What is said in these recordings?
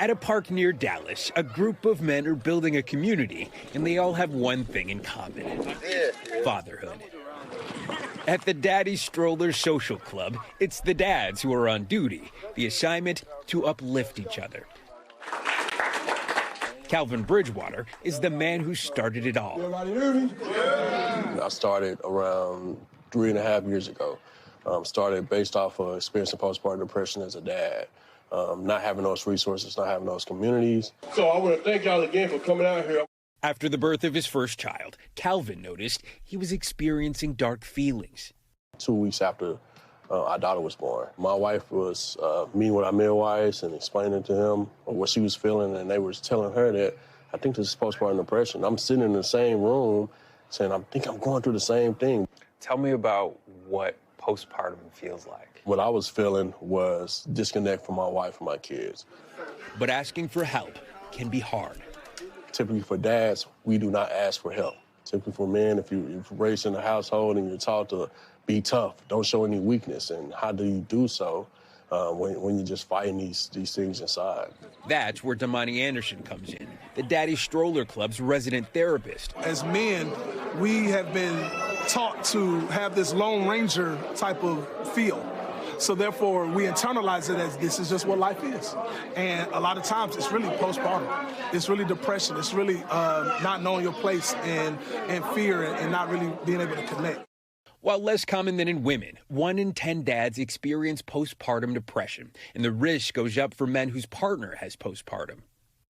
At a park near Dallas, a group of men are building a community, and they all have one thing in common: fatherhood. At the Daddy Stroller Social Club, it's the dads who are on duty, the assignment to uplift each other. Calvin Bridgewater is the man who started it all. I started around 3.5 years ago. Started based off of experiencing postpartum depression as a dad. Not having those resources, not having those communities. So I want to thank y'all again for coming out here. After the birth of his first child, Calvin noticed he was experiencing dark feelings. 2 weeks after our daughter was born, my wife was meeting with our midwives and explaining to him what she was feeling, and they were telling her that I think this is postpartum depression. I'm sitting in the same room saying, I think I'm going through the same thing. Tell me about what postpartum feels like. What I was feeling was disconnect from my wife and my kids. But asking for help can be hard. Typically for dads, we do not ask for help. Typically for men, if you're raised in a household and you're taught to be tough, don't show any weakness, and how do you do so when you're just fighting these things inside? That's where Damani Anderson comes in, the Daddy Stroller Club's resident therapist. As men, we have been taught to have this Lone Ranger type of feel. So therefore, we internalize it as this is just what life is. And a lot of times, it's really postpartum. It's really depression. It's really not knowing your place and fear and not really being able to connect. While less common than in women, 1 in 10 dads experience postpartum depression, and the risk goes up for men whose partner has postpartum.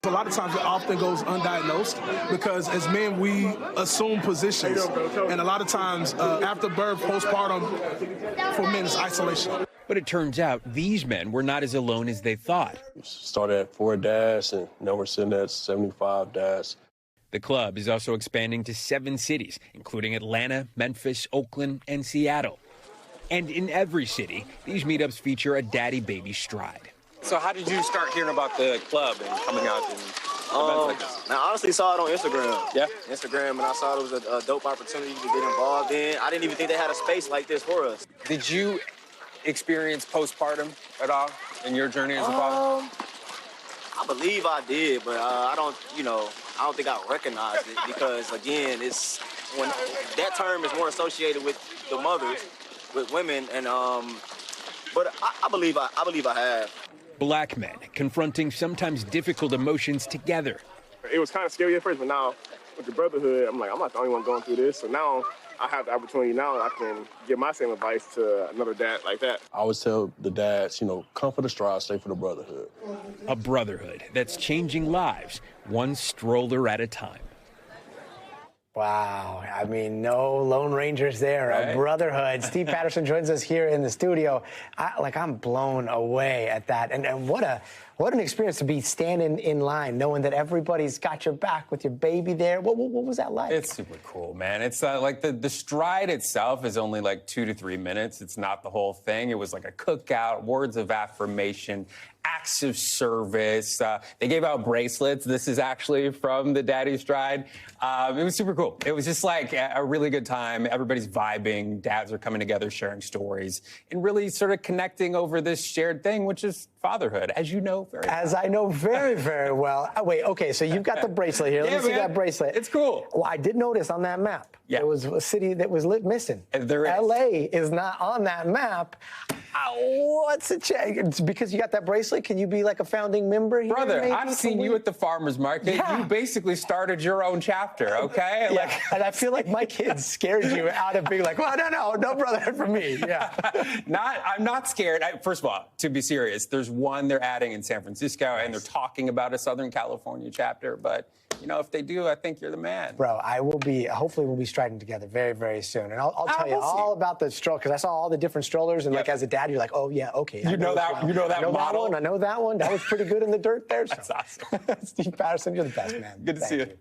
A lot of times it often goes undiagnosed because as men, we assume positions. And a lot of times after birth, postpartum for men is isolation. But it turns out these men were not as alone as they thought. We started at 4 dads, and now we're sitting at 75 dads. The club is also expanding to 7 cities, including Atlanta, Memphis, Oakland, and Seattle. And in every city, these meetups feature a daddy-baby stride. So how did you start hearing about the club and coming out and events like this? I honestly saw it on Instagram. Yeah? Instagram, and I saw it was a dope opportunity to get involved in. I didn't even think they had a space like this for us. Did you experience postpartum at all in your journey as a father? I believe I did, but I don't think I recognized it because, again, it's when that term is more associated with the mothers, with women, and but I believe I have. Black men confronting sometimes difficult emotions together. It was kind of scary at first, but now with the brotherhood, I'm like, I'm not the only one going through this. So now I have the opportunity now I can give my same advice to another dad like that. I always tell the dads, come for the stride, stay for the brotherhood. A brotherhood that's changing lives, one stroller at a time. Wow. I mean, no Lone Rangers there. Right? A brotherhood. Steve Patterson joins us here in the studio. I'm blown away at that. And what an experience to be standing in line, knowing that everybody's got your back with your baby there. What was that like? It's super cool, man. It's like the stride itself is only like 2 to 3 minutes. It's not the whole thing. It was like a cookout, words of affirmation, acts of service. They gave out bracelets. This is actually from the Daddy Stride. It was super cool. It was just like a really good time. Everybody's vibing. Dads are coming together, sharing stories, and really sort of connecting over this shared thing, which is fatherhood, as you know very well. As I know very, very well. Wait, okay, so you've got the bracelet here. Let me see that bracelet. It's cool. Well, I did notice on that map, there was a city that was missing. There is. L.A. is not on that map. What's the change? It's because you got that bracelet? Can you be like a founding member here? Brother, maybe? I've seen you at the farmer's market. Yeah. You basically started your own chapter, okay? Yeah. And I feel like my kids scared you out of being like, well, no brotherhood for me. Yeah. I'm not scared. First of all, to be serious, there's one they're adding in San Francisco, and they're talking about a Southern California chapter. But, if they do, I think you're the man. Bro, hopefully we'll be striding together very, very soon. And I'll tell you all about the stroller, because I saw all the different strollers, and like as a dad, you're like, oh yeah, okay. You know that model? I know that one. That was pretty good in the dirt there. That's awesome. Steve Patterson, you're the best, man. Good to see you.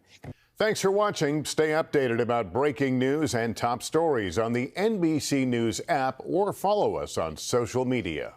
Thanks for watching. Stay updated about breaking news and top stories on the NBC News app or follow us on social media.